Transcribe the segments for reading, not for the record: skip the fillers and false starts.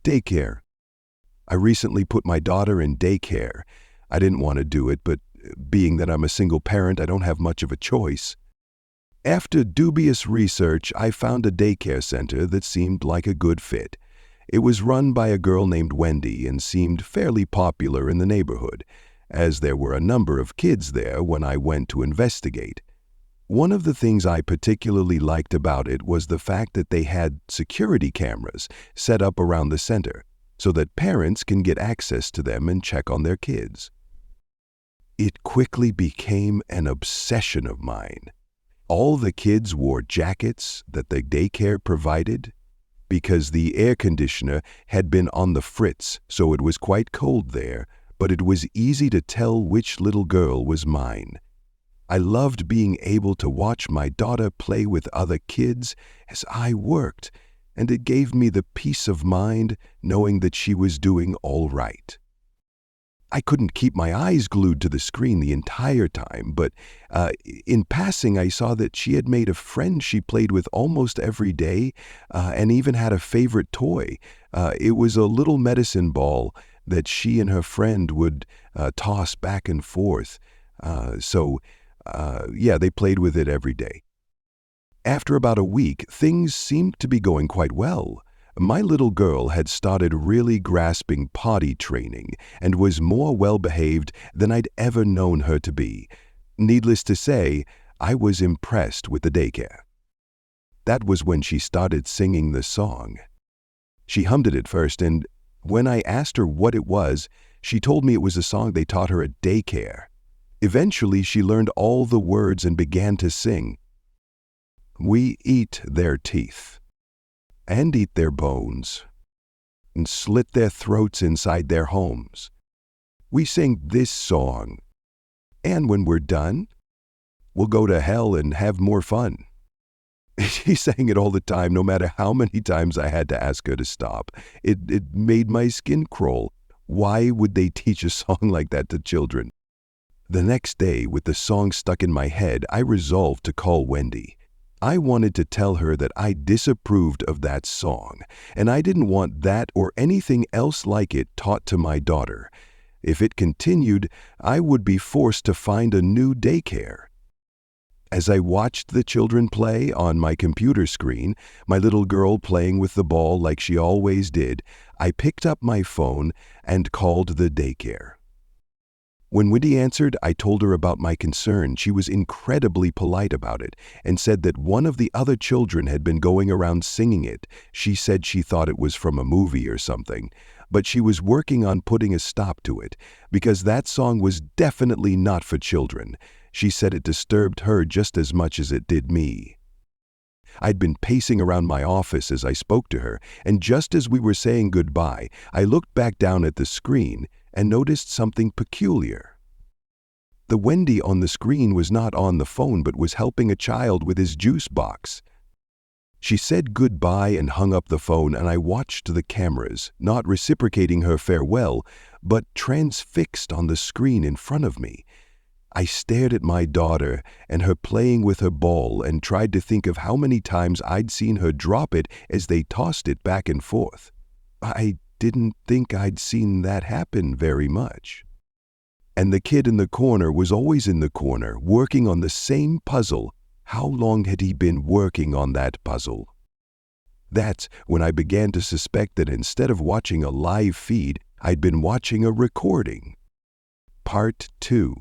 Daycare. I recently put my daughter in daycare. I didn't want to do it, but being that I'm a single parent, I don't have much of a choice. After dubious research, I found a daycare center that seemed like a good fit. It was run by a girl named Wendy and seemed fairly popular in the neighborhood, as there were a number of kids there when I went to investigate. One of the things I particularly liked about it was the fact that they had security cameras set up around the center so that parents can get access to them and check on their kids. It quickly became an obsession of mine. All the kids wore jackets that the daycare provided because the air conditioner had been on the fritz, so it was quite cold there, but it was easy to tell which little girl was mine. I loved being able to watch my daughter play with other kids as I worked, and it gave me the peace of mind knowing that she was doing all right. I couldn't keep my eyes glued to the screen the entire time, but in passing I saw that she had made a friend she played with almost every day and even had a favorite toy. It was a little medicine ball that she and her friend would toss back and forth. They played with it every day. After about a week, things seemed to be going quite well. My little girl had started really grasping potty training and was more well-behaved than I'd ever known her to be. Needless to say, I was impressed with the daycare. That was when she started singing the song. She hummed it at first, and when I asked her what it was, she told me it was a song they taught her at daycare. Eventually, she learned all the words and began to sing. We eat their teeth, and eat their bones, and slit their throats inside their homes. We sing this song, and when we're done, we'll go to hell and have more fun. She sang it all the time, no matter how many times I had to ask her to stop. It made my skin crawl. Why would they teach a song like that to children? The next day, with the song stuck in my head, I resolved to call Wendy. I wanted to tell her that I disapproved of that song, and I didn't want that or anything else like it taught to my daughter. If it continued, I would be forced to find a new daycare. As I watched the children play on my computer screen, my little girl playing with the ball like she always did, I picked up my phone and called the daycare. When Wendy answered, I told her about my concern. She was incredibly polite about it and said that one of the other children had been going around singing it. She said she thought it was from a movie or something, but she was working on putting a stop to it because that song was definitely not for children. She said it disturbed her just as much as it did me. I'd been pacing around my office as I spoke to her, and just as we were saying goodbye, I looked back down at the screen and noticed something peculiar. The Wendy on the screen was not on the phone but was helping a child with his juice box. She said goodbye and hung up the phone, and I watched the cameras, not reciprocating her farewell, but transfixed on the screen in front of me. I stared at my daughter and her playing with her ball and tried to think of how many times I'd seen her drop it as they tossed it back and forth. I didn't think I'd seen that happen very much. And the kid in the corner was always in the corner, working on the same puzzle. How long had he been working on that puzzle? That's when I began to suspect that instead of watching a live feed, I'd been watching a recording. Part 2.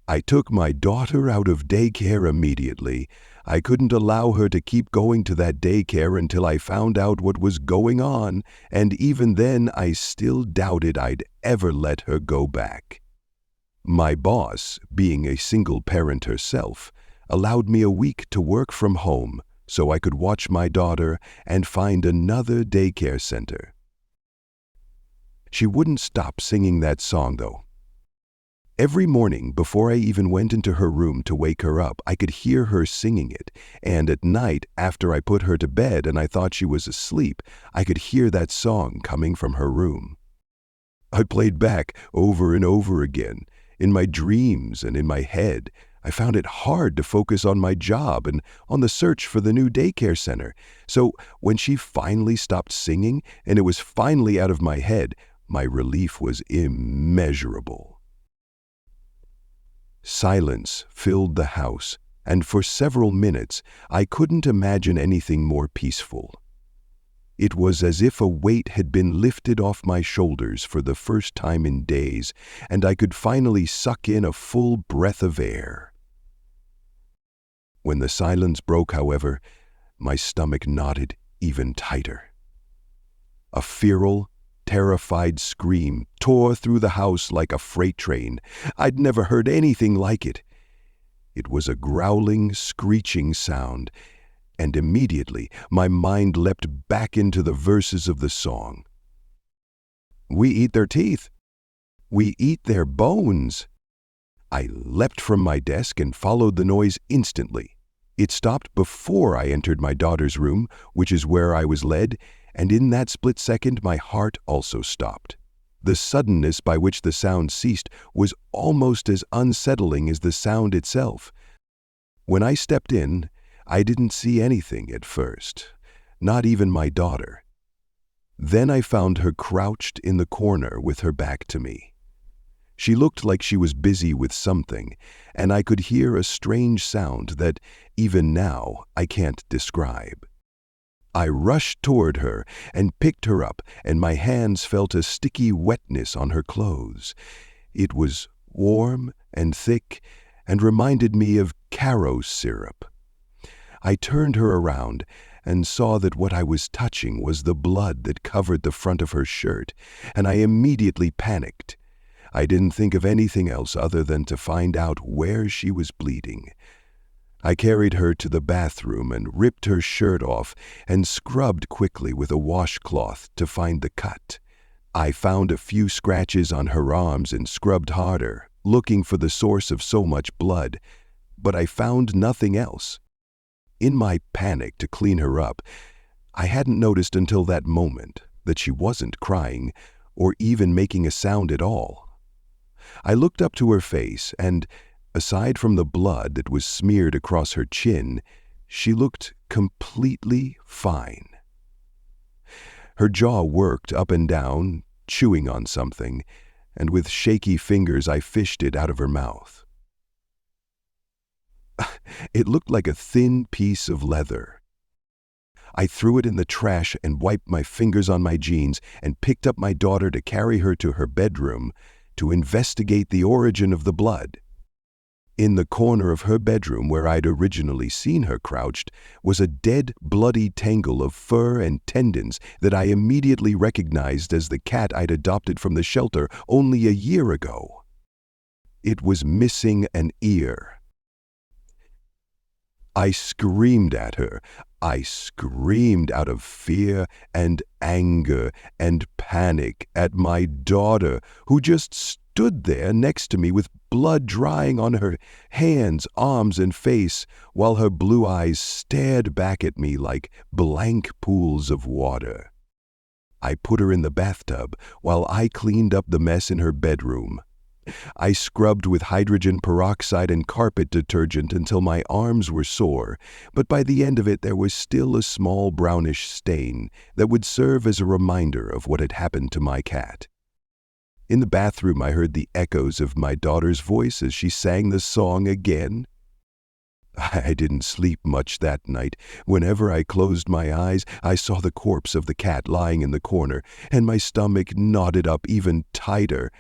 I took my daughter out of daycare immediately. I couldn't allow her to keep going to that daycare until I found out what was going on, and even then I still doubted I'd ever let her go back. My boss, being a single parent herself, allowed me a week to work from home so I could watch my daughter and find another daycare center. She wouldn't stop singing that song, though. Every morning, before I even went into her room to wake her up, I could hear her singing it, and at night, after I put her to bed and I thought she was asleep, I could hear that song coming from her room. I played back over and over again, in my dreams and in my head. I found it hard to focus on my job and on the search for the new daycare center. So when she finally stopped singing and it was finally out of my head, my relief was immeasurable. Silence filled the house, and for several minutes I couldn't imagine anything more peaceful. It was as if a weight had been lifted off my shoulders for the first time in days, and I could finally suck in a full breath of air. When the silence broke, however, my stomach knotted even tighter. A feral, terrified scream tore through the house like a freight train. I'd never heard anything like it. It was a growling, screeching sound, and immediately my mind leapt back into the verses of the song. "We eat their teeth. We eat their bones." I leapt from my desk and followed the noise instantly. It stopped before I entered my daughter's room, which is where I was led, and in that split second my heart also stopped. The suddenness by which the sound ceased was almost as unsettling as the sound itself. When I stepped in, I didn't see anything at first, not even my daughter. Then I found her crouched in the corner with her back to me. She looked like she was busy with something, and I could hear a strange sound that, even now, I can't describe. I rushed toward her and picked her up, and my hands felt a sticky wetness on her clothes. It was warm and thick and reminded me of Caro syrup. I turned her around and saw that what I was touching was the blood that covered the front of her shirt, and I immediately panicked. I didn't think of anything else other than to find out where she was bleeding. I carried her to the bathroom and ripped her shirt off and scrubbed quickly with a washcloth to find the cut. I found a few scratches on her arms and scrubbed harder, looking for the source of so much blood, but I found nothing else. In my panic to clean her up, I hadn't noticed until that moment that she wasn't crying or even making a sound at all. I looked up to her face and, aside from the blood that was smeared across her chin, she looked completely fine. Her jaw worked up and down, chewing on something, and with shaky fingers I fished it out of her mouth. It looked like a thin piece of leather. I threw it in the trash and wiped my fingers on my jeans and picked up my daughter to carry her to her bedroom to investigate the origin of the blood. In the corner of her bedroom where I'd originally seen her crouched was a dead, bloody tangle of fur and tendons that I immediately recognized as the cat I'd adopted from the shelter only a year ago. It was missing an ear. I screamed at her. I screamed out of fear and anger and panic at my daughter, who just stood there next to me with blood drying on her hands, arms, and face, while her blue eyes stared back at me like blank pools of water. I put her in the bathtub while I cleaned up the mess in her bedroom. I scrubbed with hydrogen peroxide and carpet detergent until my arms were sore, but by the end of it there was still a small brownish stain that would serve as a reminder of what had happened to my cat. In the bathroom I heard the echoes of my daughter's voice as she sang the song again. I didn't sleep much that night. Whenever I closed my eyes, I saw the corpse of the cat lying in the corner, and my stomach knotted up even tighter.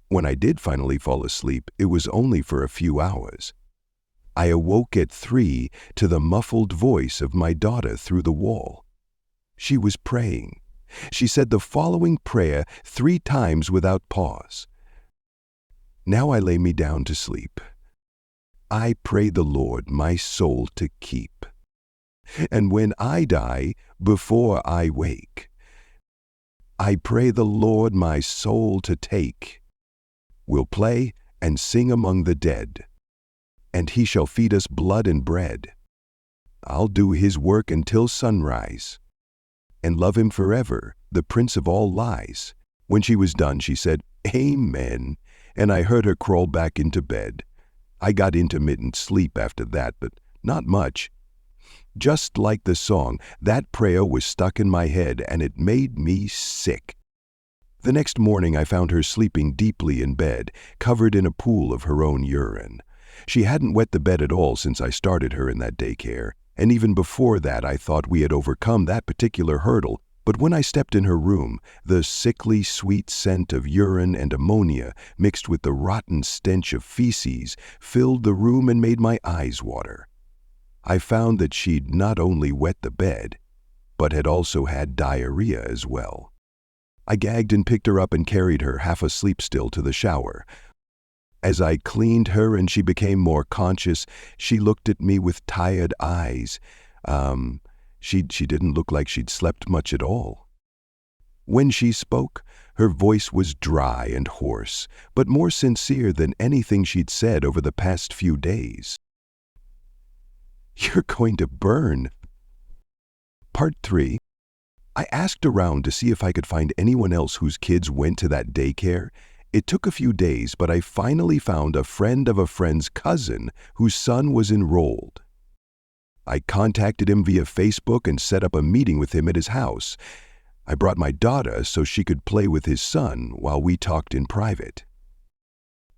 When I did finally fall asleep, it was only for a few hours. I awoke at 3 to the muffled voice of my daughter through the wall. She was praying. She said the following prayer 3 times without pause. Now I lay me down to sleep. I pray the Lord my soul to keep. And when I die, before I wake, I pray the Lord my soul to take. We'll play and sing among the dead, and he shall feed us blood and bread. I'll do his work until sunrise, and love him forever, the Prince of all lies. When she was done, she said, "Amen," and I heard her crawl back into bed. I got intermittent sleep after that, but not much. Just like the song, that prayer was stuck in my head and it made me sick. The next morning I found her sleeping deeply in bed, covered in a pool of her own urine. She hadn't wet the bed at all since I started her in that daycare, and even before that I thought we had overcome that particular hurdle, but when I stepped in her room, the sickly sweet scent of urine and ammonia mixed with the rotten stench of feces filled the room and made my eyes water. I found that she'd not only wet the bed, but had also had diarrhea as well. I gagged and picked her up and carried her, half asleep still, to the shower. As I cleaned her and she became more conscious, she looked at me with tired eyes. She didn't look like she'd slept much at all. When she spoke, her voice was dry and hoarse, but more sincere than anything she'd said over the past few days. "You're going to burn." Part 3. I asked around to see if I could find anyone else whose kids went to that daycare. It took a few days, but I finally found a friend of a friend's cousin whose son was enrolled. I contacted him via Facebook and set up a meeting with him at his house. I brought my daughter so she could play with his son while we talked in private.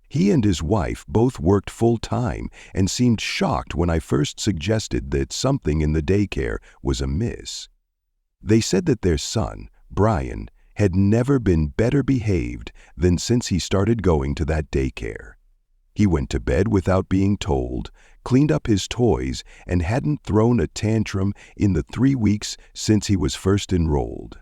He and his wife both worked full-time and seemed shocked when I first suggested that something in the daycare was amiss. They said that their son, Brian, had never been better behaved than since he started going to that daycare. He went to bed without being told, cleaned up his toys, and hadn't thrown a tantrum in the 3 weeks since he was first enrolled.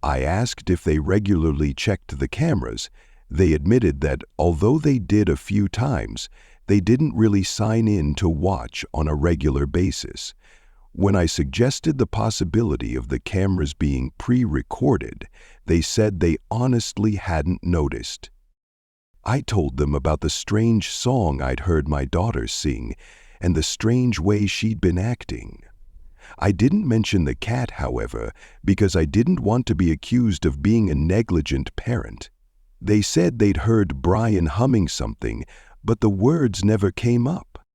I asked if they regularly checked the cameras. They admitted that although they did a few times, they didn't really sign in to watch on a regular basis. When I suggested the possibility of the cameras being pre-recorded, they said they honestly hadn't noticed. I told them about the strange song I'd heard my daughter sing and the strange way she'd been acting. I didn't mention the cat, however, because I didn't want to be accused of being a negligent parent. They said they'd heard Brian humming something, but the words never came up.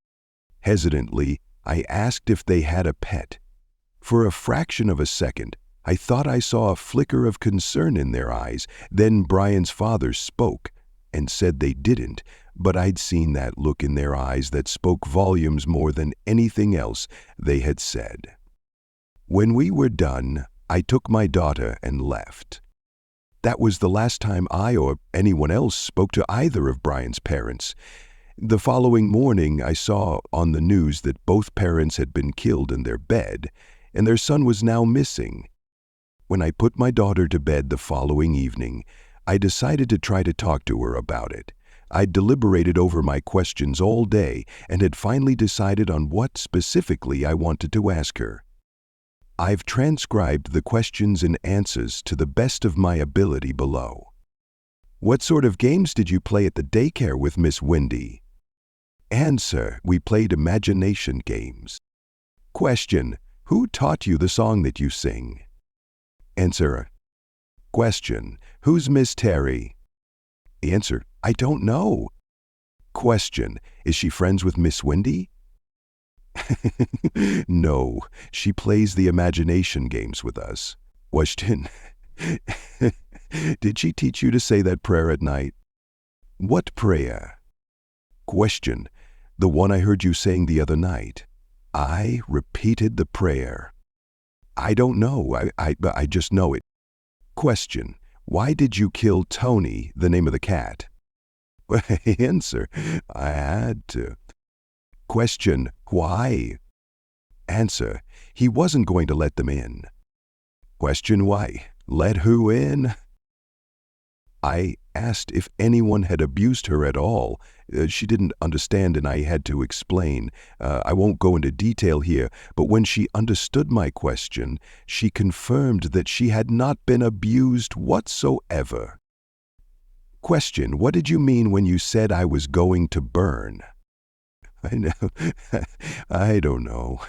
Hesitantly, I asked if they had a pet. For a fraction of a second, I thought I saw a flicker of concern in their eyes. Then Brian's father spoke and said they didn't, but I'd seen that look in their eyes that spoke volumes more than anything else they had said. When we were done, I took my daughter and left. That was the last time I or anyone else spoke to either of Brian's parents. The following morning, I saw on the news that both parents had been killed in their bed, and their son was now missing. When I put my daughter to bed the following evening, I decided to try to talk to her about it. I'd deliberated over my questions all day and had finally decided on what specifically I wanted to ask her. I've transcribed the questions and answers to the best of my ability below. What sort of games did you play at the daycare with Miss Wendy? Answer: we played imagination games. Question: who taught you the song that you sing? Answer: question: who's Miss Terry? Answer: I don't know. Question: is she friends with Miss Wendy? No, she plays the imagination games with us. Question: did she teach you to say that prayer at night? What prayer? Question: the one I heard you saying the other night. I repeated the prayer. I don't know, I just know it. Question: why did you kill Tony, the name of the cat? Answer: I had to. Question: why? Answer: he wasn't going to let them in. Question: why? Let who in? I asked if anyone had abused her at all. She didn't understand and I had to explain. I won't go into detail here, but when she understood my question, she confirmed that she had not been abused whatsoever. Question: what did you mean when you said I was going to burn? I know. I don't know.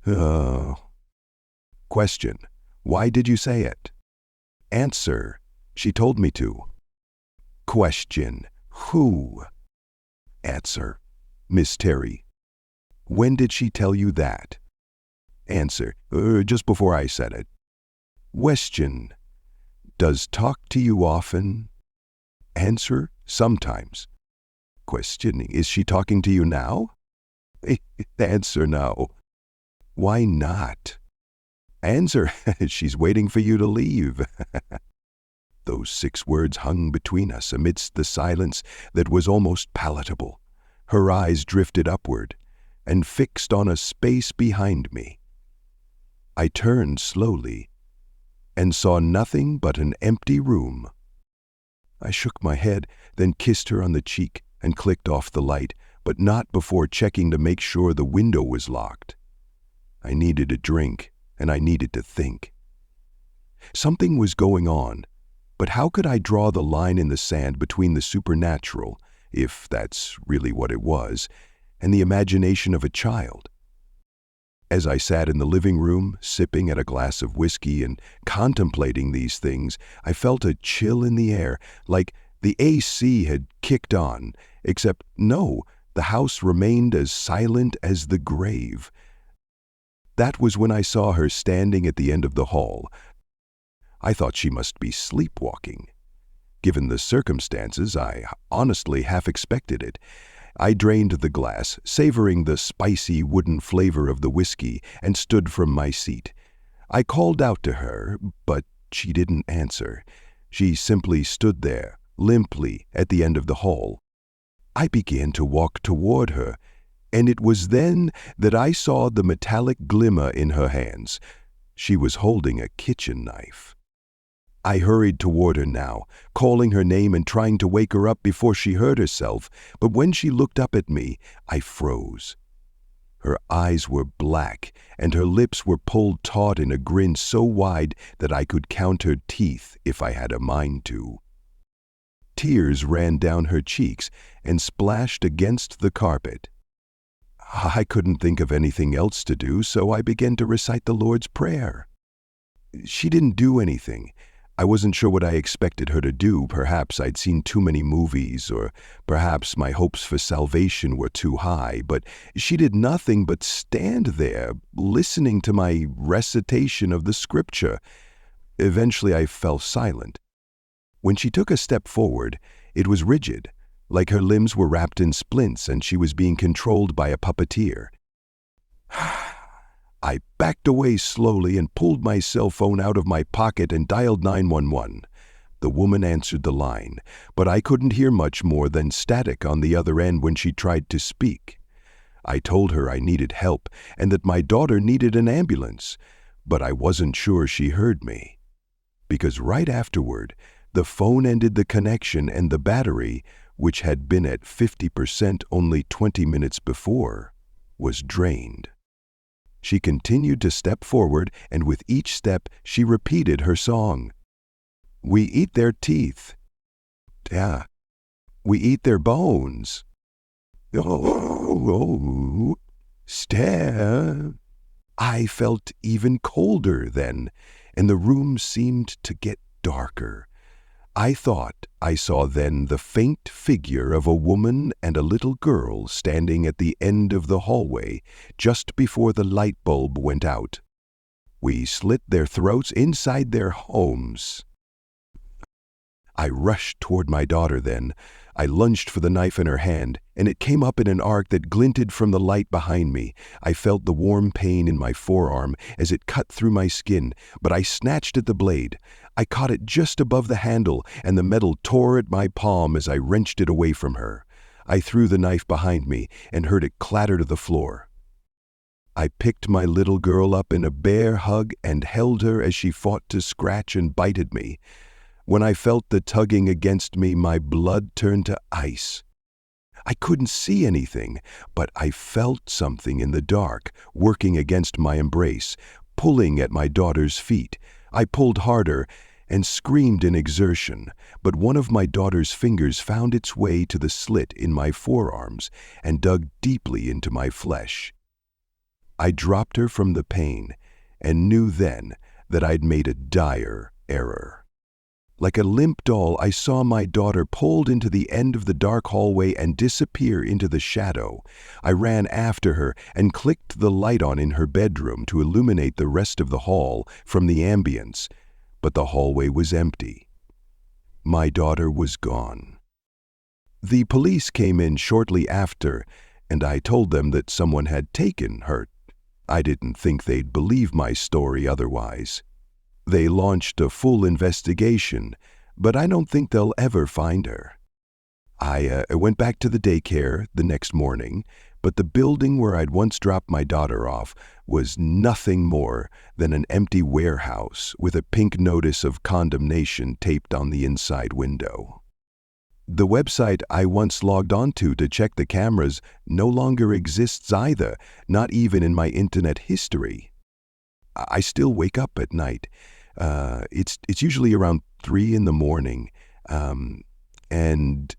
Oh. Question: why did you say it? Answer: she told me to. Question: who? Answer: Miss Terry. When did she tell you that? Answer: just before I said it. Question: does talk to you often? Answer: sometimes. Questioning: is she talking to you now? Answer: no. Why not? Answer: she's waiting for you to leave. Those 6 words hung between us amidst the silence that was almost palatable. Her eyes drifted upward and fixed on a space behind me. I turned slowly and saw nothing but an empty room. I shook my head, then kissed her on the cheek and clicked off the light, but not before checking to make sure the window was locked. I needed a drink, and I needed to think. Something was going on, but how could I draw the line in the sand between the supernatural, if that's really what it was, and the imagination of a child? As I sat in the living room, sipping at a glass of whiskey and contemplating these things, I felt a chill in the air, like the AC had kicked on, except no, the house remained as silent as the grave. That was when I saw her standing at the end of the hall. I thought she must be sleepwalking. Given the circumstances, I honestly half expected it. I drained the glass, savoring the spicy wooden flavor of the whiskey, and stood from my seat. I called out to her, but she didn't answer. She simply stood there, limply, at the end of the hall. I began to walk toward her, and it was then that I saw the metallic glimmer in her hands. She was holding a kitchen knife. I hurried toward her now, calling her name and trying to wake her up before she hurt herself, but when she looked up at me, I froze. Her eyes were black, and her lips were pulled taut in a grin so wide that I could count her teeth if I had a mind to. Tears ran down her cheeks and splashed against the carpet. I couldn't think of anything else to do, so I began to recite the Lord's Prayer. She didn't do anything. I wasn't sure what I expected her to do. Perhaps I'd seen too many movies, or perhaps my hopes for salvation were too high, but she did nothing but stand there, listening to my recitation of the scripture. Eventually I fell silent. When she took a step forward, it was rigid, like her limbs were wrapped in splints and she was being controlled by a puppeteer. I backed away slowly and pulled my cell phone out of my pocket and dialed 911. The woman answered the line, but I couldn't hear much more than static on the other end when she tried to speak. I told her I needed help and that my daughter needed an ambulance, but I wasn't sure she heard me. Because right afterward, the phone ended the connection and the battery, which had been at 50% only 20 minutes before, was drained. She continued to step forward, and with each step she repeated her song. We eat their teeth. Yeah. We eat their bones. Oh, stare. I felt even colder then, and the room seemed to get darker. I thought I saw then the faint figure of a woman and a little girl standing at the end of the hallway just before the light bulb went out. We slit their throats inside their homes. I rushed toward my daughter then. I lunged for the knife in her hand, and it came up in an arc that glinted from the light behind me. I felt the warm pain in my forearm as it cut through my skin, but I snatched at the blade. I caught it just above the handle, and the metal tore at my palm as I wrenched it away from her. I threw the knife behind me and heard it clatter to the floor. I picked my little girl up in a bear hug and held her as she fought to scratch and bite at me. When I felt the tugging against me, my blood turned to ice. I couldn't see anything, but I felt something in the dark, working against my embrace, pulling at my daughter's feet. I pulled harder and screamed in exertion, but one of my daughter's fingers found its way to the slit in my forearms and dug deeply into my flesh. I dropped her from the pain and knew then that I'd made a dire error. Like a limp doll, I saw my daughter pulled into the end of the dark hallway and disappear into the shadow. I ran after her and clicked the light on in her bedroom to illuminate the rest of the hall from the ambience, but the hallway was empty. My daughter was gone. The police came in shortly after, and I told them that someone had taken her. I didn't think they'd believe my story otherwise. They launched a full investigation, but I don't think they'll ever find her. I went back to the daycare the next morning, but the building where I'd once dropped my daughter off was nothing more than an empty warehouse with a pink notice of condemnation taped on the inside window. The website I once logged onto to check the cameras no longer exists either, not even in my internet history. I still wake up at night. It's usually around 3 in the morning, and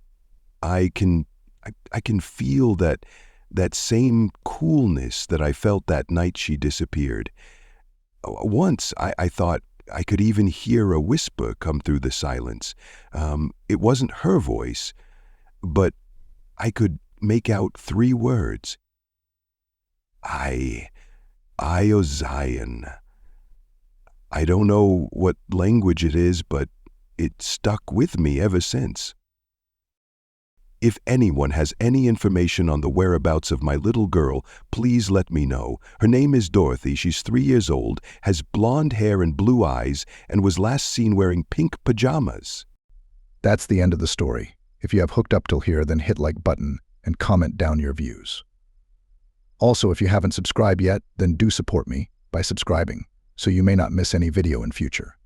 I can feel that same coolness that I felt that night she disappeared. Once I thought I could even hear a whisper come through the silence. It wasn't her voice, but I could make out 3 words. I, O Zion. I don't know what language it is, but it stuck with me ever since. If anyone has any information on the whereabouts of my little girl, please let me know. Her name is Dorothy. She's 3 years old, has blonde hair and blue eyes, and was last seen wearing pink pajamas. That's the end of the story. If you have hooked up till here, then hit like button and comment down your views. Also, if you haven't subscribed yet, then do support me by subscribing, so you may not miss any video in future.